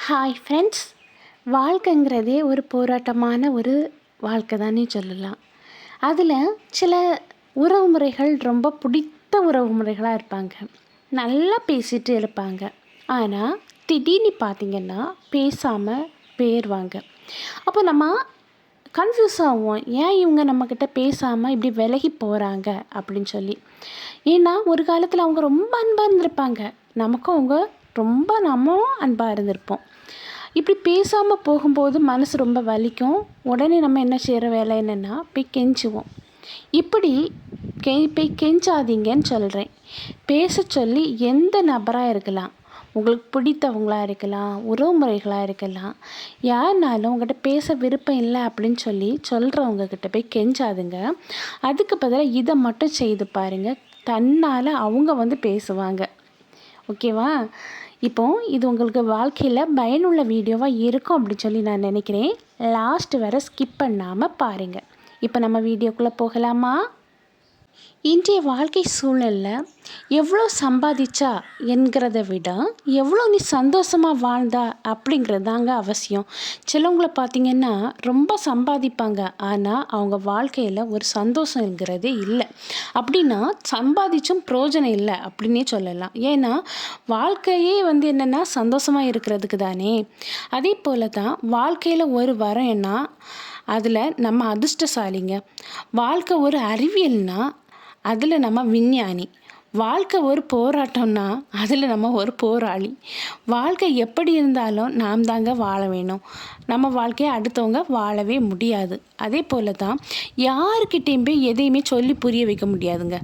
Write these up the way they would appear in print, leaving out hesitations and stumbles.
Hi friends, வாழ்க்கைங்கிறதே ஒரு போராட்டமான ஒரு வாழ்க்கை தானே சொல்லலாம். அதில் சில உறவு முறைகள் ரொம்ப பிடித்த உறவு முறைகளாக இருப்பாங்க. நல்லா பேசிகிட்டு இருப்பாங்க. ஆனால் திடீர்னு பார்த்திங்கன்னா பேசாமல் போயிடுவாங்க. அப்போ நம்ம கன்ஃப்யூஸ் ஆகும், ஏன் இவங்க நம்மக்கிட்ட பேசாமல் இப்படி விலகி போகிறாங்க அப்படின்னு சொல்லி. ஏன்னா ஒரு காலத்தில் அவங்க ரொம்ப அன்பாக இருந்திருப்பாங்க, நமக்கும் அவங்க ரொம்ப நம்மளும் அன்பாக இருந்திருப்போம். இப்படி பேசாமல் போகும்போது மனசு ரொம்ப வலிக்கும். உடனே நம்ம என்ன செய்கிற வேலை என்னென்னா போய் கெஞ்சுவோம். இப்படி போய் கெஞ்சாதீங்கன்னு சொல்கிறேன். பேச சொல்லி எந்த நபராக இருக்கலாம், உங்களுக்கு பிடித்தவங்களாக இருக்கலாம், உறவுமுறைகளாக இருக்கலாம், யாருனாலும் உங்கள்கிட்ட பேச விருப்பம் இல்லை அப்படின்னு சொல்கிறவங்கக்கிட்ட போய் கெஞ்சாதுங்க. அதுக்கு பதிலாக இதை மட்டும் செய்து பாருங்கள், தன்னால் அவங்க பேசுவாங்க. ஓகேவா? இப்போது இது உங்களுக்கு வாழ்க்கையில் பயனுள்ள வீடியோவாக இருக்கும் அப்படின்னு சொல்லி நான் நினைக்கிறேன். லாஸ்ட் வரை ஸ்கிப் பண்ணாமல் பாருங்கள். இப்போ நம்ம வீடியோக்குள்ளே போகலாமா? இன்றைய வாழ்க்கை சூழலில் எவ்வளோ சம்பாதிச்சா என்கிறத விட எவ்வளோ நீ சந்தோஷமாக வாழ்ந்தா அப்படிங்கிறது தாங்க அவசியம். சிலவங்களை பார்த்திங்கன்னா ரொம்ப சம்பாதிப்பாங்க, ஆனால் அவங்க வாழ்க்கையில் ஒரு சந்தோஷங்கிறதே இல்லை. அப்படின்னா சம்பாதிச்சும் பிரயோஜனம் இல்லை அப்படின்னே சொல்லலாம். ஏன்னா வாழ்க்கையே என்னென்னா சந்தோஷமாக இருக்கிறதுக்கு தானே. அதே போல் தான் வாழ்க்கையில் ஒரு வரம்னா அதில் நம்ம அதிர்ஷ்டசாலிங்க. வாழ்க்கை ஒரு அறிவியல்னா அதில் நம்ம விஞ்ஞானி. வாழ்க்கை ஒரு போராட்டம்னா அதில் நம்ம ஒரு போராளி. வாழ்க்கை எப்படி இருந்தாலும் நாம் தாங்க வாழ வேணும். நம்ம வாழ்க்கையை அடுத்தவங்க வாழவே முடியாது. அதே போல் தான் யாருக்கிட்டேயும் போய் எதையுமே சொல்லி புரிய வைக்க முடியாதுங்க.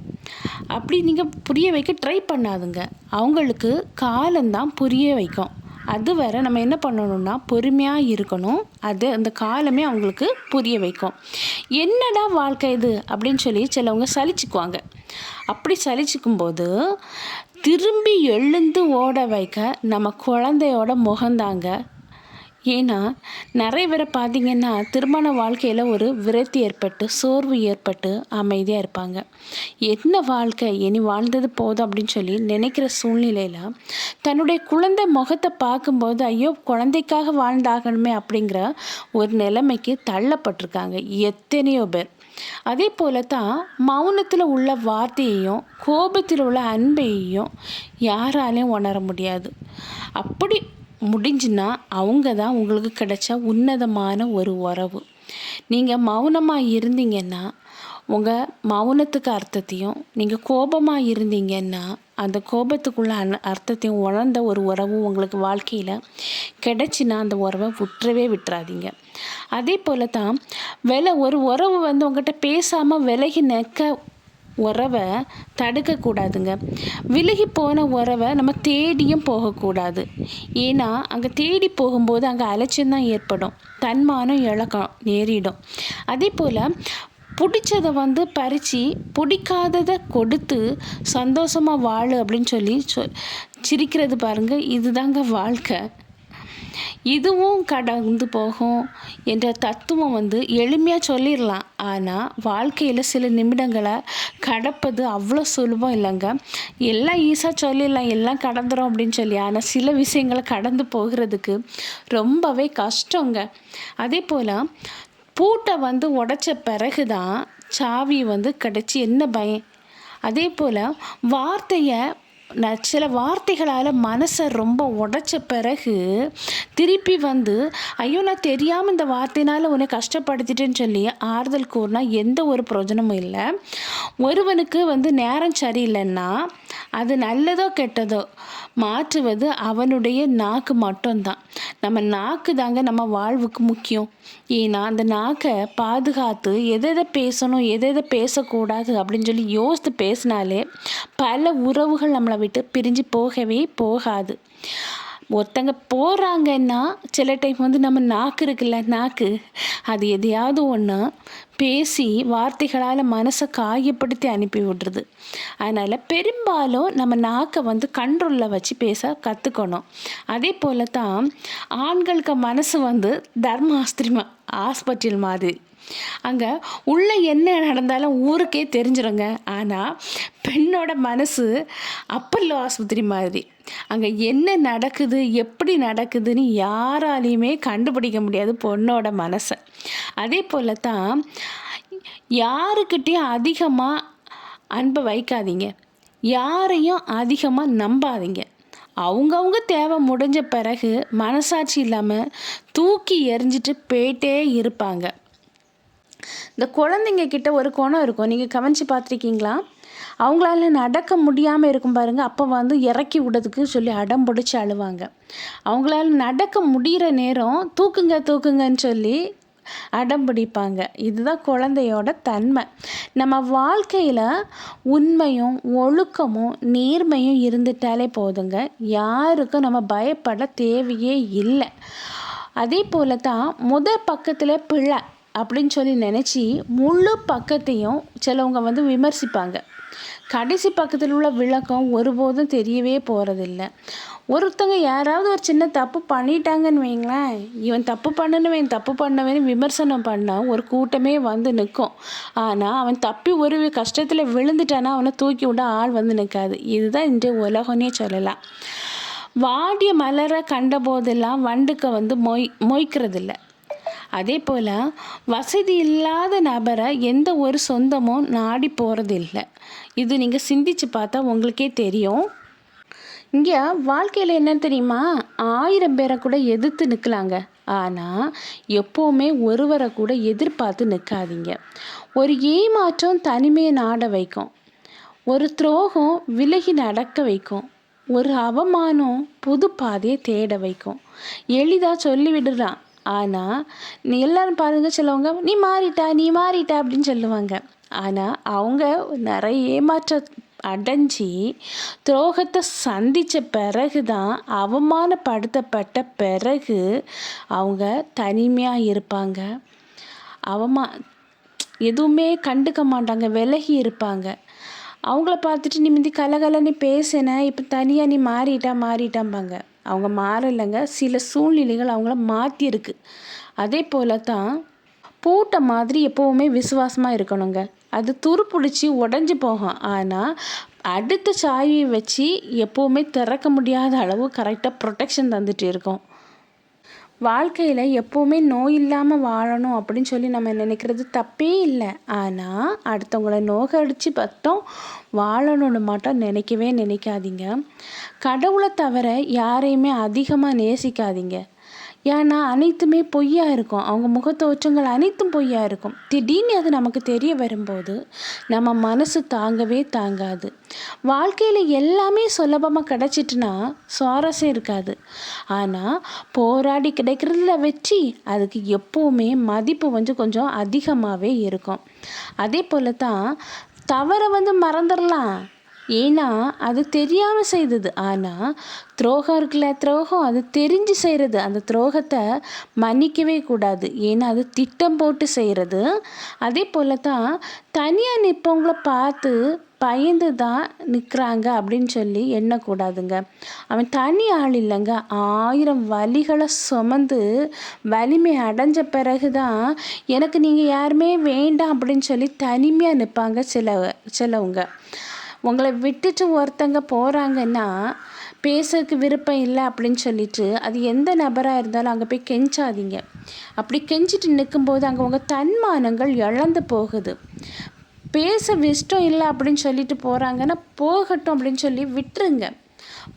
அப்படி நீங்கள் புரிய வைக்க ட்ரை பண்ணாதுங்க. அவங்களுக்கு காலம்தான் புரிய வைக்கும். அது வேற நம்ம என்ன பண்ணணும்னா பொறுமையாக இருக்கணும். அது அந்த காலமே அவங்களுக்கு புரிய வைக்கும். என்னடா வாழ்க்கை இது அப்படின்னு சொல்லி சிலவங்க சலிச்சுக்குவாங்க. அப்படி சலிச்சுக்கும்போது திரும்பி எழுந்து ஓட வைக்க நம்ம குழந்தையோட முகந்தாங்க. ஏன்னா நிறைய பேரை பார்த்திங்கன்னா திருமண வாழ்க்கையில் ஒரு விரக்தி ஏற்பட்டு சோர்வு ஏற்பட்டு அமைதியாக இருப்பாங்க. என்ன வாழ்க்கை, இனி வாழ்ந்தது போதும் அப்படின்னு சொல்லி நினைக்கிற சூழ்நிலையில் தன்னுடைய குழந்தை முகத்தை பார்க்கும்போது ஐயோ குழந்தைக்காக வாழ்ந்தாகணுமே அப்படிங்கிற ஒரு நிலைமைக்கு தள்ளப்பட்டிருக்காங்க எத்தனையோ பேர். அதே போல தான் மௌனத்தில் உள்ள வார்த்தையையும் கோபத்தில் உள்ள அன்பையும் யாராலையும் உணர முடியாது. அப்படி முடிஞ்சுன்னா அவங்க தான் உங்களுக்கு கிடைச்ச உன்னதமான ஒரு உறவு. நீங்கள் மௌனமாக இருந்தீங்கன்னா உங்கள் மௌனத்துக்கு அர்த்தத்தையும், நீங்கள் கோபமாக இருந்தீங்கன்னா அந்த கோபத்துக்குள்ள அர்த்தத்தையும் உணர்ந்த ஒரு உறவு உங்களுக்கு வாழ்க்கையில் கிடைச்சின்னா அந்த உறவை விட்டுறாதீங்க. அதே போல் தான் ஒரு உறவு உங்கள்கிட்ட பேசாமல் விலகி நிற்க உறவை தடுக்கக்கூடாதுங்க. விலகி போன உறவை நம்ம தேடியும் போகக்கூடாது. ஏன்னா அங்கே தேடி போகும்போது அங்கே அலட்சியம்தான் ஏற்படும், தன்மானம் இழக்கம் நேரிடும். அதே போல் பிடிச்சதை பறித்து பிடிக்காததை கொடுத்து சந்தோஷமாக வாழு அப்படின்னு சொல்லி சிரிக்கிறது பாருங்கள், இதுதாங்க வாழ்க்கை. இதுவும் கடந்து போகும் என்ற தத்துவம் எளிமையாக சொல்லிடலாம். ஆனால் வாழ்க்கையில் சில நிமிடங்களை கடப்பது அவ்வளோ சுலபம் இல்லைங்க. எல்லாம் ஈஸியாக சொல்லிடலாம், எல்லாம் கடந்துடும் அப்படின்னு சொல்லி. ஆனால் சில விஷயங்களை கடந்து போகிறதுக்கு ரொம்பவே கஷ்டங்க. அதே போல் பூட்டை உடைச்ச பிறகு தான் சாவி கிடச்சி என்ன பயம். அதே போல் வார்த்தையை சில வார்த்தைகளால் மனசை ரொம்ப உடைச்ச பிறகு திருப்பி ஐயோ நான் தெரியாமல் இந்த வார்த்தையினால் உன்னை கஷ்டப்படுத்திட்டேன்னு சொல்லி ஆறுதல் கூறினா எந்த ஒரு பிரயோஜனமும் இல்லை. ஒருவனுக்கு நேரம் சரியில்லைன்னா அது நல்லதோ கெட்டதோ மாற்றுவது அவனுடைய நாக்கு மட்டும்தான். நம்ம நாக்கு தாங்க நம்ம வாழ்வுக்கு முக்கியம். ஏன்னா அந்த நாக்கை பாதுகாத்து எதை பேசணும் எதை பேசக்கூடாது அப்படின்னு சொல்லி யோசித்து பேசினாலே பல உறவுகள் நம்மளை விட்டு பிரிஞ்சு போகவே போகாது. ஒருத்தங்க போகிறாங்கன்னா சில டைம் நம்ம நாக்கு இருக்குல்ல, நாக்கு அது எதையாவது ஒன்று பேசி வார்த்தைகளால் மனசை காயப்படுத்தி அனுப்பி விடுறது. அதனால் பெரும்பாலும் நம்ம நாக்கை கண்ட்ரோலில் வச்சு பேச கற்றுக்கணும். அதே போல் தான் ஆண்களுக்கு மனசு தர்மாஸ்திரிமா ஹாஸ்பிட்டல் மாதிரி. அங்கே உள்ளே என்ன நடந்தாலும் ஊருக்கே தெரிஞ்சிருங்க. ஆனால் பெண்ணோட மனசு அப்பல்லோ ஆஸ்பத்திரி மாதிரி. அங்கே என்ன நடக்குது எப்படி நடக்குதுன்னு யாராலையுமே கண்டுபிடிக்க முடியாது பொண்ணோட மனசை. அதே போல் தான் யாருக்கிட்டேயும் அதிகமாக அன்பை வைக்காதீங்க, யாரையும் அதிகமாக நம்பாதீங்க. அவங்கவுங்க தேவை முடிஞ்ச பிறகு மனசாட்சி இல்லாமல் தூக்கி எறிஞ்சிட்டு போயிட்டே இருப்பாங்க. இந்த குழந்தைங்க கிட்ட ஒரு குணம் இருக்கும், நீங்கள் கவனித்து பார்த்துருக்கீங்களா? அவங்களால நடக்க முடியாமல் இருக்கும் பாருங்கள், அப்போ வந்து இறக்கி விடுறதுக்கு சொல்லி அடம் பிடிச்சி அழுவாங்க. அவங்களால நடக்க முடிகிற நேரம் தூக்குங்க தூக்குங்கன்னு சொல்லி அடம் பிடிப்பாங்க. இதுதான் குழந்தையோட தன்மை. நம்ம வாழ்க்கையில் உண்மையும் ஒழுக்கமும் நேர்மையும் இருந்துட்டாலே போதுங்க, யாருக்கும் நம்ம பயப்பட தேவையே இல்லை. அதே போல் தான் முதல் பக்கத்தில் பிள்ளை அப்படின்னு சொல்லி நினச்சி முழு பக்கத்தையும் சிலவங்க வந்து விமர்சிப்பாங்க. கடைசி பக்கத்தில் உள்ள விளக்கம் ஒருபோதும் தெரியவே போகிறதில்ல. ஒருத்தங்க யாராவது ஒரு சின்ன தப்பு பண்ணிட்டாங்கன்னு வைங்களேன், இவன் தப்பு பண்ணவேன்னு விமர்சனம் பண்ணால் ஒரு கூட்டமே வந்து நிற்கும். ஆனால் அவன் தப்பி ஒரு கஷ்டத்தில் விழுந்துட்டானா அவனை தூக்கி விட ஆள் வந்து நிற்காது. இதுதான் இன்றைய உலகம்னே சொல்லலாம். வாடிய மலரை கண்ட போதெல்லாம் வண்டுக்க வந்து மொய்க்கிறதில்ல. அதே போல் வசதி இல்லாத நபரை எந்த ஒரு சொந்தமும் நாடி போகிறதில்லை. இது நீங்கள் சிந்திச்சு பார்த்தா உங்களுக்கே தெரியும். இங்கே வாழ்க்கையில் என்ன தெரியுமா, 1000 பேரை கூட எதிர்த்து நிற்கலாங்க, ஆனால் எப்போவுமே ஒருவரை கூட எதிர்பார்த்து நிற்காதீங்க. ஒரு ஏமாற்றம் தனிமையை நாட வைக்கும், ஒரு துரோகம் விலகி நடக்க வைக்கும், ஒரு அவமானம் புது பாதையை தேட வைக்கும். எளிதாக சொல்லிவிடுறான், ஆனால் நீ எல்லோரும் பாருங்கள், சிலவங்க நீ மாறிட்டா அப்படின்னு சொல்லுவாங்க. ஆனால் அவங்க நிறைய ஏமாற்ற அடைஞ்சி துரோகத்தை சந்தித்த பிறகு தான், அவமானப்படுத்தப்பட்ட பிறகு அவங்க தனிமையாக இருப்பாங்க. எதுவுமே கண்டுக்க மாட்டாங்க, விலகி இருப்பாங்க. அவங்கள பார்த்துட்டு நீ முந்தி கலகலன்னு பேசின, இப்போ தனியாக நீ மாறிட்டாம்பாங்க. அவங்க மாறலைங்க, சில சூழ்நிலைகள் அவங்கள மாற்றிருக்கு. அதே போல் தான் பூட்டை மாதிரி எப்போவுமே விசுவாசமாக இருக்கணுங்க. அது துருப்பிடிச்சி உடஞ்சி போகும், ஆனால் அடுத்த சாவியை வச்சு எப்போவுமே திறக்க முடியாத அளவு கரெக்டாக ப்ரொடெக்ஷன் தந்துட்டு இருக்கோம். வாழ்க்கையில் எப்போவுமே நோய் இல்லாமல் வாழணும் அப்படின்னு சொல்லி நம்ம நினைக்கிறது தப்பே இல்லை. ஆனால் அடுத்தவங்கள நோகடிச்சு பத்தம் வாழணும்னு மட்டும் நினைக்கவே நினைக்காதீங்க. கடவுளை தவிர யாரையுமே அதிகமாக நேசிக்காதீங்க. ஏன்னா அனைத்துமே பொய்யா இருக்கும், அவங்க முகத்தோற்றங்கள் அனைத்தும் பொய்யா இருக்கும். திடீர்னு அது நமக்கு தெரிய வரும்போது நம்ம மனசு தாங்கவே தாங்காது. வாழ்க்கையில் எல்லாமே சுலபமாக கிடச்சிட்டுனா சுவாரஸ்யம் இருக்காது. ஆனால் போராடி கிடைக்கிறதுல வெற்றி, அதுக்கு எப்போவுமே மதிப்பு வந்து கொஞ்சம் அதிகமாகவே இருக்கும். அதே போல் தான் தவறை வந்து மறந்துடலாம், ஏன்னா அது தெரியாமல் செய்தது. ஆனால் துரோகம் இருக்குல்ல, துரோகம் அது தெரிஞ்சு செய்கிறது. அந்த துரோகத்தை மன்னிக்கவே கூடாது, ஏன்னா அது திட்டம் போட்டு செய்கிறது. அதே போல் தான் தனியாக நிற்பவங்கள பார்த்து பயந்து தான் நிற்கிறாங்க அப்படின்னு சொல்லி எண்ணக்கூடாதுங்க. அவன் தனி ஆள் இல்லைங்க, 1000 வலிகளை சுமந்து வலிமை அடைஞ்ச பிறகு தான் எனக்கு நீங்கள் யாருமே வேண்டாம் அப்படின்னு சொல்லி தனிமையாக நிற்பாங்க சிலவங்க. உங்களை விட்டுட்டு ஒருத்தங்க போகிறாங்கன்னா பேசுறதுக்கு விருப்பம் இல்லை அப்படின்னு சொல்லிட்டு, அது எந்த நபராக இருந்தாலும் அங்கே போய் கெஞ்சாதீங்க. அப்படி கெஞ்சிட்டு நிற்கும்போது அங்கே உங்கள் தன்மானங்கள் இழந்து போகுது. பேச இஷ்டம் இல்லை அப்படின்னு சொல்லிட்டு போகிறாங்கன்னா போகட்டும் அப்படின்னு சொல்லி விட்டுருங்க.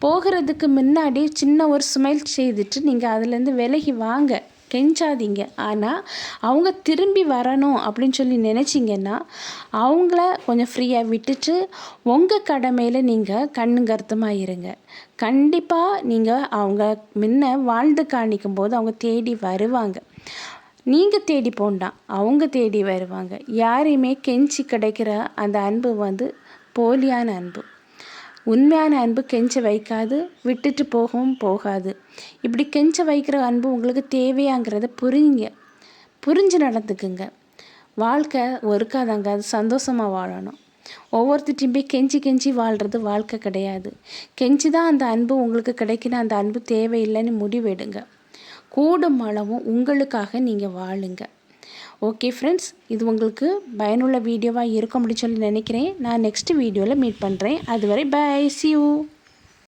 போகிறதுக்கு முன்னாடி சின்ன ஒரு ஸ்மைல் செய்துட்டு நீங்கள் அதுலேருந்து விலகி வாங்க, கெஞ்சாதீங்க. ஆனால் அவங்க திரும்பி வரணும் அப்படின்னு சொல்லி நினச்சிங்கன்னா அவங்கள கொஞ்சம் ஃப்ரீயாக விட்டுட்டு உங்கள் கடமையில் நீங்கள் கண்ணுங்கருத்துமாக இருங்க. கண்டிப்பாக நீங்கள் அவங்க முன்ன வாழ்ந்து காணிக்கும் போது அவங்க தேடி வருவாங்க. நீங்கள் தேடி போண்டாம், அவங்க தேடி வருவாங்க. யாரையுமே கெஞ்சி கிடைக்கிற அந்த அன்பு வந்து போலியான அன்பு. உண்மையான அன்பு கெஞ்ச வைக்காது, விட்டுட்டு போகவும் போகாது. இப்படி கெஞ்ச வைக்கிற அன்பு உங்களுக்கு தேவையாங்கிறத புரிஞ்சு நடந்துக்குங்க. வாழ்க்கை ஒருக்காதாங்க, அது சந்தோஷமாக வாழணும். ஒவ்வொருத்திட்டையும் போய் கெஞ்சி வாழ்கிறது வாழ்க்கை கிடையாது. கெஞ்சி தான் அந்த அன்பு உங்களுக்கு கிடைக்கணும், அந்த அன்பு தேவையில்லைன்னு முடிவெடுங்க. கூடும் அளவும் உங்களுக்காக நீங்கள் வாழுங்க. ஓகே ஃப்ரெண்ட்ஸ், இது உங்களுக்கு பயனுள்ள வீடியோவாக இருக்கும் அப்படின்னு சொல்லி நினைக்கிறேன். நான் நெக்ஸ்ட் வீடியோவில் மீட் பண்ணுறேன். அதுவரை பை, see you.